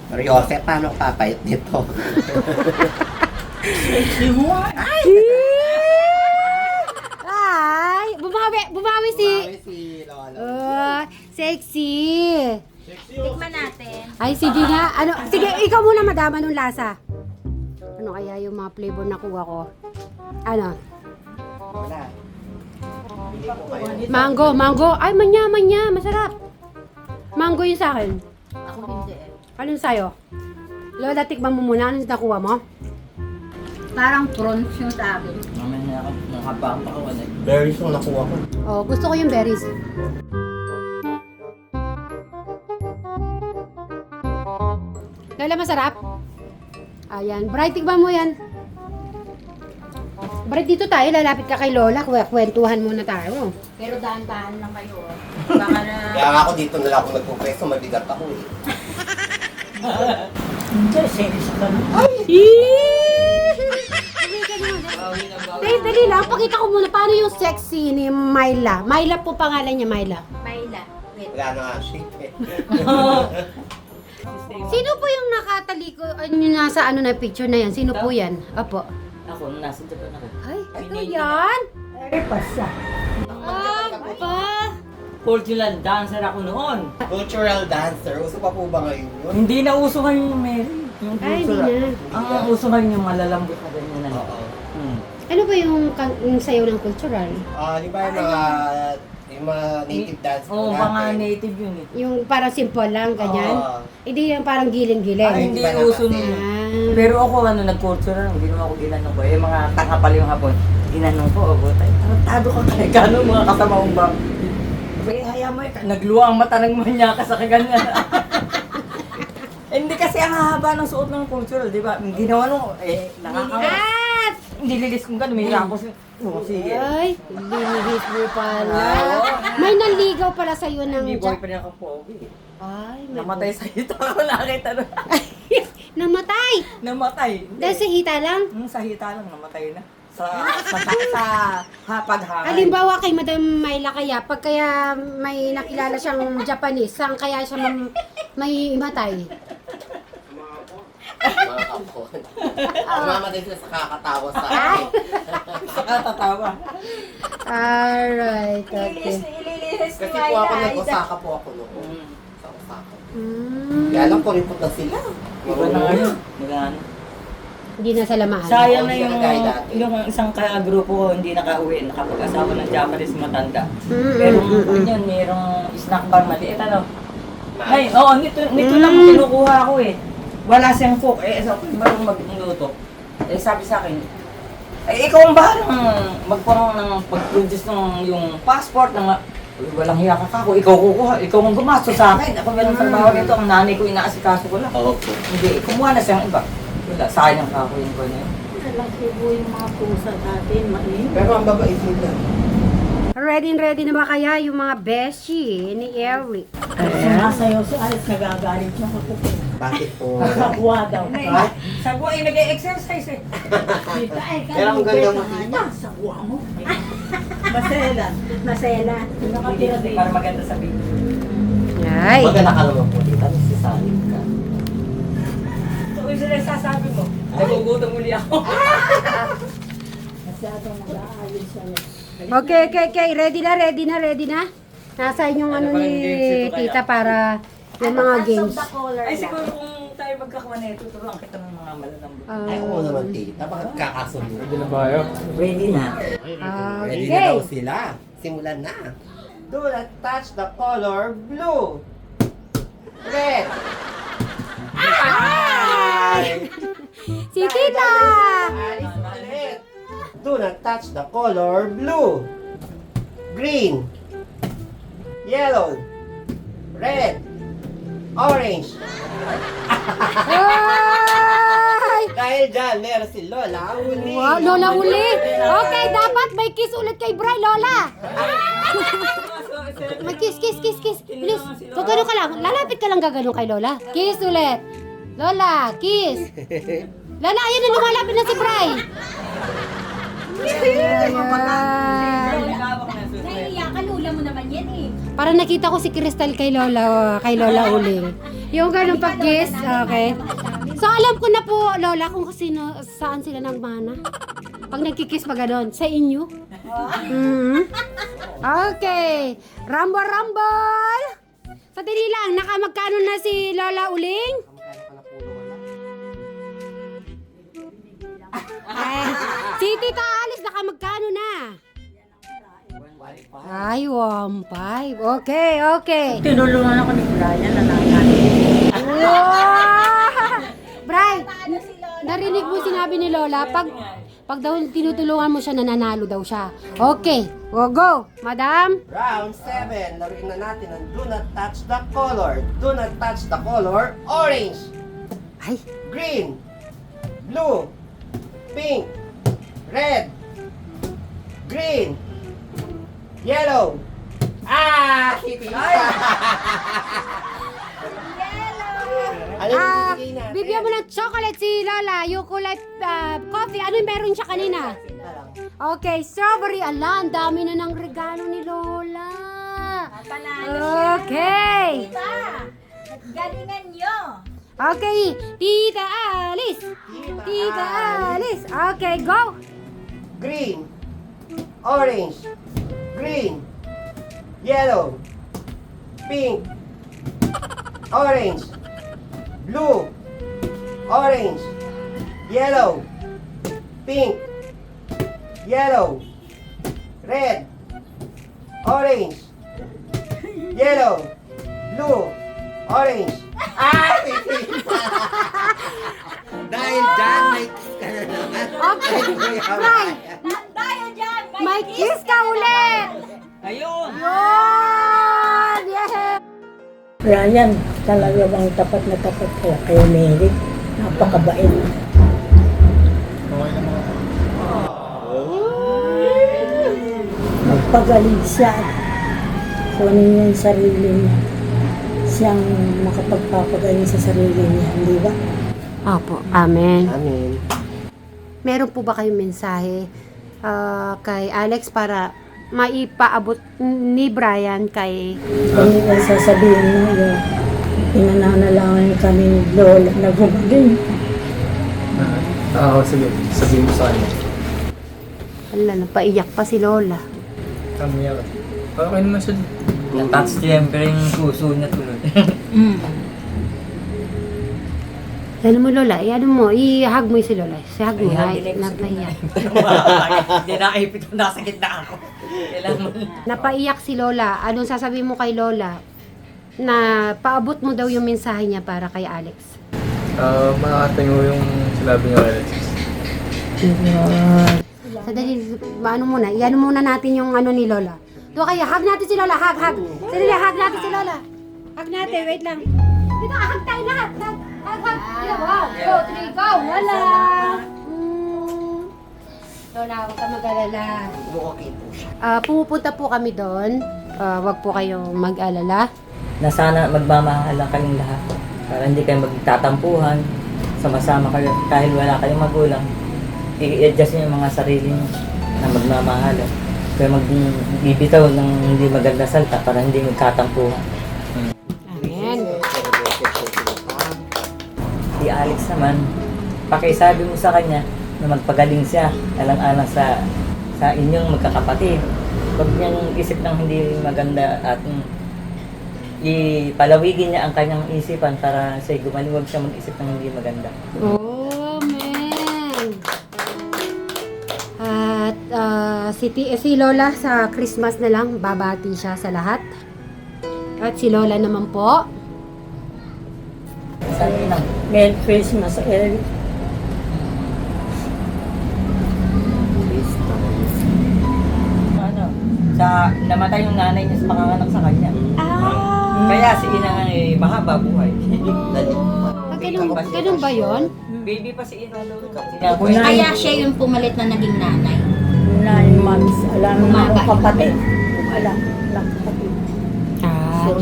Mariose, paano ka papayat nito? Ay, bumawi si... Bumawi si Lola. Sexy. Tikman natin. Ay, sige nga. Ano, sige, ikaw muna, madama nung lasa. Ano kaya yung mga flavor na kuha ko? Ano? Wala. Hindi ko kayo. Mango. Ay, manya. Masarap. Mango yung sa akin. Ako hindi eh. Anong sa'yo? Lola, tikman mo muna. Anong nakuha mo? Parang prawns yung sa akin. Mamaya ako, nakabang pa ako. Berries yung nakuha ko. Oh, gusto ko yung berries. Lola, masarap? Ayan. Bright, tikman mo yan. Bright, dito tayo. Lalapit ka kay Lola. Kwentuhan muna tayo. Pero dahan-dahan lang kayo. Baka na... Kaya nga ako dito na lang ako nagpupreso, mabigat ako eh. Hindi, series ka na. Dali lang. Pakita ko muna paano yung sexy ni Myla. Myla po pangalan niya, Myla. Mayla. Wait. Wala na nga shape eh. Sino po yung nakataliko? Yung nasa ano na picture na yan? Sino po yan? Apo. Ako, nasa Japan ako. Ay, ito yan? Apa. Cultural dancer ako noon. Cultural dancer, uso pa po ba ngayon yun? Hindi na uso ngayon yung Mary. Yung Ay, hindi cultural. na. Ang uso ngayon yung malalambot na ganyan na. Oo. Ano ba yung sayaw ng cultural? Di ba yung mga native dance Oo, mga native yun eh. Yung parang simple lang, ganyan? Oo. Hindi yung parang giling-giling. Ay, hindi Iba na uso kasi. nun. Ah. Pero ako, nag-cultural, ginawa ko ginanong ko. Yung mga tangkapal yung hapon, ginanong ko, tayo, tarantado ka talaga, mga kasama kong ba? Sabi, haya mo, nagluwa ang mata ng manyaka sa kaganyan. Hindi kasi ang hahaba ng suot ng cultural, di ba? Ginawa nung, nakakawas. Ah! Nililis kong gano'n, may rapos. Sige. Ay, binihis mo pala. May naligaw pala sa'yo ng... Hindi boyfriend ako pogi. Ay, may... Namatay sa hita ko, nakita na. Namatay! Namatay. Dahil sa hita lang? Sa hita lang, namatay na. Sa hapag-hangay. Halimbawa kay Madam Myla kaya, pag kaya may nakilala siyang Japanese, saan kaya siya may matay? Mga kapon. Mamatay sila sa kakatawa sa akin. Nakatatawa. Alright, okay. Ililinis Kasi po ako nag-Osaka po ako noon. Sa Osaka. Kaya lang po rin po na sila. Iba na ngayon. Wala na. Hindi na sa lamahan. Sayang na Hindi yung, na gaya dati. yung isang grupo ko hindi nakauwi, nakapag-asawa ng Japanese matanda. Mm, Pero mm, mm. yun, mayroong snack bar maliit ano. Ay, nito lang kinukuha ko eh. Wala siyang fork, so marunong magluto. Sabi sa akin, ikaw ang bahalang magparang ng pag-produce ng yung passport ng walang hiya ka ako, ikaw kukuha, ikaw ang gumastos sa akin. Ako meron trabaho nito, ang nanay ko inaasikaso ko lang. Opo. Hindi, kumuha na siyang iba. Wala, sayang ka ako yung ko niya. Nalakibo yung mga pusa natin, mainit. Pero ang babait nila. Ready na ba kaya yung mga beshi ni Eric? Sinasayaw si Alice, nagagalit siya ako. Bakit po? Kapwa daw. Sa buhay, nag-exercise eh. Tita, ay, Pero ang ganda mo, tita. Sawa mo. Masela. Masela. Nakatira din. Para maganda sa video. Ay. Maganda ka naman po. Tita, nagsisaling ka. So, yung sila sasabi mo, nagugutom muli ako. Masyadong nag-aayos siya. Okay. Ready na. Nasa inyong ano Ano ba ni yung games ito kaya? tita para yung mga games. Ay, siguro kung tayo magkakawa na ito, turuan kita ng mga malalambot. Ay, oo naman, tita. Bakit kakasunod? Ready na. Ready na daw sila. Simulan na. Do not touch the color blue. Red. Ay! Si tita! Alis ulit. Do not touch the color blue. Green. Yellow. Red. Orange. Ay! Dahil dyan, meron si Lola uli. Wow, Lola uli. Okay, dapat may kiss ulit kay Bray, Lola. May kiss. Please, gagano ka lang. Lalapit ka lang gagano kay Lola. Kiss ulit. Lola, kiss. Lola, ayun na lumalapit na si Bray. Ayan. Naiiyak ka, lula mo naman yan eh. Para nakita ko si Crystal kay Lola Uling. Yung ganun pag-kiss, okay. So alam ko na po, Lola, kung saan sila nagmana. Pag nagkikiss pa ganun, sa inyo. Okay. Rumble! Sa dili lang, nakamagkano na si Lola Uling? Si Tita Alice, nakamagkano na? Ay, 1.5. Okay. Tinulungan ako ni Brian na nanay. Bray, narinig mo sinabi ni Lola, pag daw tinutulungan mo siya, nananalo daw siya. Okay, go, madam. Round 7, laruin na natin ang do not touch the color. Do not touch the color. Orange, Ay, green, blue, pink, red, green, yellow. Kitty! Ano yung bibigay natin? bibigyan mo ng chocolate si Lola, yung kulay coffee. Ano yung meron siya kanina? Okay, strawberry. Ala, ang dami na ng regalo ni Lola. Okay. Galingan nyo. Okay, Tita Alice. Tita Alice. Okay, go. Green, orange, green, yellow, pink, orange, blue, orange, yellow, pink, yellow, red, orange, yellow, blue, orange. Dahil dyan, may kiss ka na naman. Okay. Bray, Tayo dyan. may kiss ka ulit. Ayun! Yun! Yeah! Brian, talaga bang tapat na tapat kaya kay Mary? Napakabait. Magpagaling siya. Kunin niya yung sarili niya. Siyang makapagpapagaling sa sarili niya, di ba? Opo, amen. Amen. Meron po ba kayong mensahe kay Alex para maipaabot ni Brian kay... Hindi ko sasabihin mo yun. Pinananalangan kami ni Lola na gumaling. Oo, sige. Sabihin mo sa kanya. Ala, napaiyak pa si Lola. Kami yan. Okay naman siya. Na-touch siyempre yung puso niya tulad. Alam mo Lola, i-hug mo si Lola. Si-hug mo, Ay, ay, napaiyak. Hindi nakaipit ko, nasa gitna ako. Kailangan mo. Napaiyak si Lola. Anong sasabihin mo kay Lola? Na paabot mo daw yung mensahe niya para kay Alex. Makakating mo yung sinabi niya Alex. Sadali, ano muna natin yung ano ni Lola. Doon kayo, hug natin si Lola, hug. Sadali, hug natin si Lola. Hug natin, wait lang. Dito, hug tayo lahat. Hug. 1, 2, 3, go. Lola. Lola, huwag ka mag-alala. Okay po siya. Pumupunta po kami doon. Huwag po kayong mag-alala. Na sana magmamahalan kayong lahat. Para hindi kayo magtatampuhan. Sama-sama kayo. Dahil wala kayong magulang. I-adjust niyo yung mga sarili niyo na magmamahalan. Kaya magbibitaw ng hindi maganda salta para hindi magkatampuhan. Amen. Si Alex naman, pakisabi mo sa kanya na magpagaling siya alang-alang sa inyong magkakapatid. Huwag niyang isip ng hindi maganda at ipalawigin niya ang kanyang isipan para sa gumaling, huwag siya mag-isip ng hindi maganda. Amen. At si Lola sa Christmas na lang, babati siya sa lahat. At si Lola naman po, Sabi lang, Merry Christmas, Eric. namatay yung nanay niya sa panganganak sa kanya. Kaya si Ina nga mahaba buhay. ganun ba yun? Baby pa si Ina. Kaya siya yung pumalit na naging nanay. 9 months. Wala naman Umaga. akong kapatid. Wala. Walang kapatid.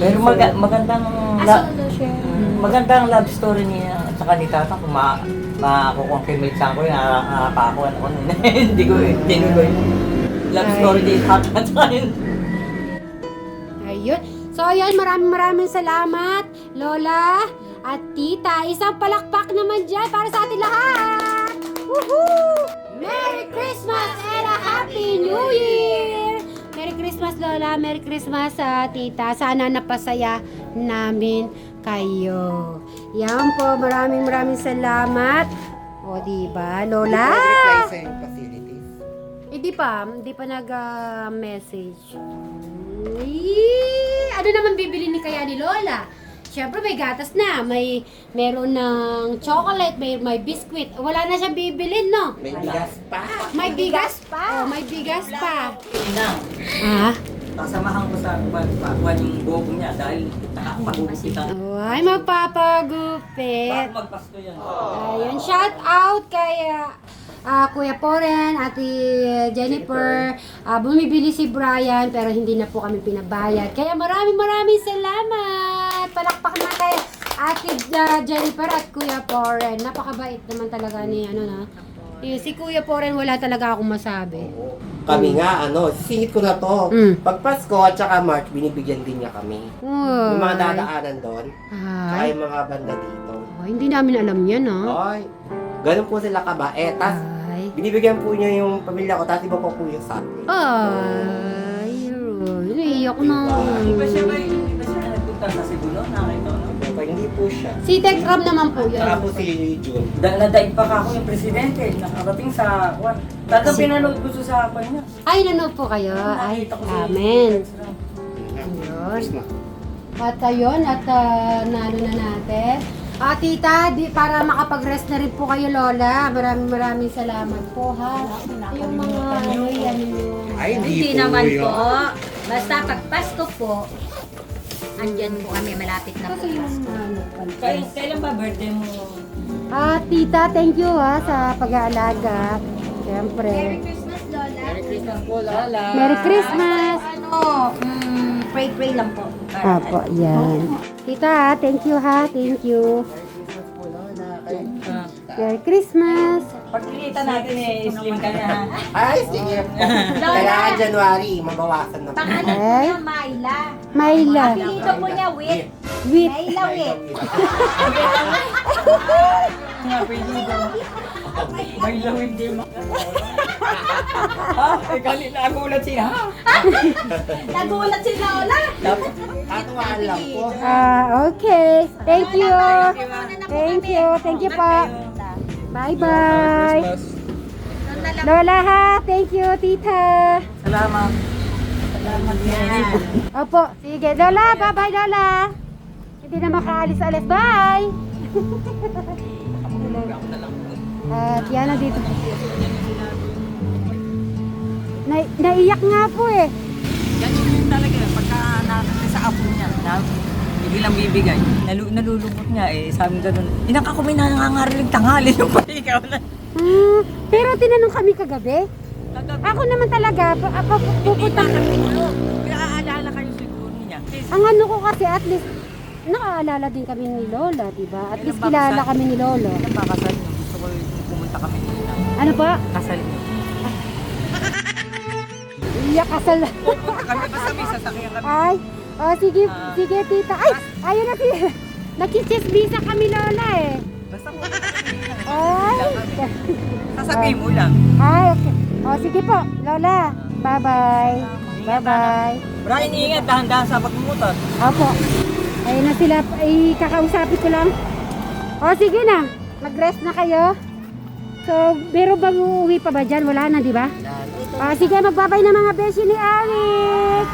Pero magandang Solo siya. magandang love story niya at saka ni Tata kung makukonfirmate sa ako yun, nakakakuha ako nun. Hindi ko tinuloy. Love story ni Tata at saka yun. Ayun. So, ayan, maraming salamat, Lola at Tita. Isang palakpak naman dyan para sa atin lahat. Woohoo! Merry Christmas and a Happy New Year! Merry Christmas, Lola. Merry Christmas, Tita. Sana napasaya namin kayo. Yan po, maraming salamat. O, diba, Lola? Reply sa yung facilities. Hindi pa nag-message. Ano naman bibili ni kaya ni Lola? Siyempre may gatas na, meron ng chocolate, may biscuit. Wala na siya bibilin, no? May bigas pa. May bigas pa. Oh, may bigas pa. Inang, Ah? kasamahan ko sa kuwan yung buhok niya dahil nakapagpupitan. Oh, ay, magpapagupit. Bago magpasko yan. Ayun, shout out kay Kuya Poren, Ate Jennifer. Bumibili si Brian pero hindi na po kami pinabayad. Kaya maraming salamat. Palakpak na kay Ate Jennifer at Kuya Poren. Napakabait naman talaga ni si Kuya Poren, wala talaga akong masabi. Kami nga, singit ko na to. Mm. Pag Pasko at saka March, binibigyan din niya kami. Yung mga dadaanan doon, tsaka Ay. yung mga banda dito. Oh, hindi namin alam yan, ha? Ay, ganun po sila kabait. Tas, Ay. binibigyan po niya yung pamilya ko, tapos iba pa po yung sa akin. Ay, naiiyak na. Hindi ba siya nagpunta sa Cebu, no? Nakita ko, no? Pero hindi po siya. Si Tekram naman po yun. Saka po si June. Nadaig pa ako yung presidente. Nakarating sa kuwan. Talagang pinanood ko sa kuwan niya. Ay, nanood po kayo. Ay, Nakita ko si amen. Ayun. At ayun, nalo na natin. Tita, para makapag-rest na rin po kayo, Lola. Maraming salamat po, ha. Yung mga, yan yung... Ay, Hindi po naman yun. po. Basta pag Pasko po, andyan po kami malapit na po. Kasi yung Kailan ba birthday mo? Tita, thank you, ha, sa pag-aalaga. Siyempre. Christmas, Lola. Merry Christmas po, Lola. Merry Christmas! Pray lang po. Apo, yan. Tita, thank you, ha. Thank you. Merry Christmas! Pagkikita natin slim ka na, ha? Ay, sige po. Kailangan January, mabawasan na po. Pangalan Ay. niya, Myla. Mayla. Apelido po niya, Wit. Wit. Myla, Wit. Nga, pwede ko. May lawin din mo. Ha? Kali nagulat siya, ha? Nagulat si Lola. Tatuwaan lang po. Okay. Thank you. Thank you. Thank you po. Bye-bye. Lola, ha. Thank you, Tita. Salamat. Opo. Sige, Lola. Bye-bye, Lola. Hindi na makaalis-alis. Bye. At yan na dito. Naiyak nga po eh. Ganyan yun talaga, pagka nakakita sa apo niya, biglang bibigay. Nalulungkot niya sabi gano'n, inang ako may nangangariling tanghali yung ikaw na. Pero tinanong kami kagabi. Ako naman talaga, pupunta. Pinaalala kayo siguro niya. Ang ano ko kasi at least, nakaalala din kami ni Lola, diba? At least kilala kami ni Lolo. Ilang ba kasal niyo? Gusto ko pumunta kami nila. Ano pa? Kasal niyo. Iyak kasal. Pupunta kami, basta may sasakyan kami. Ay, sige tita. Ay, ayun na siya. Nagkichisbisa kami Lola eh. Basta pumunta kami nila. Ay. Sasabihin mo lang. Ay, okay. Sige po, Lola. Bye-bye. Bye-bye. Brian, ingat, dahan-dahan sa pagmumotor. Opo. Ayun na sila, kakausapin ko lang. Sige na. Mag-rest na kayo. So, meron bang uuwi pa ba dyan? Wala na, di ba? Sige, magbabay na mga beshi ni Eric.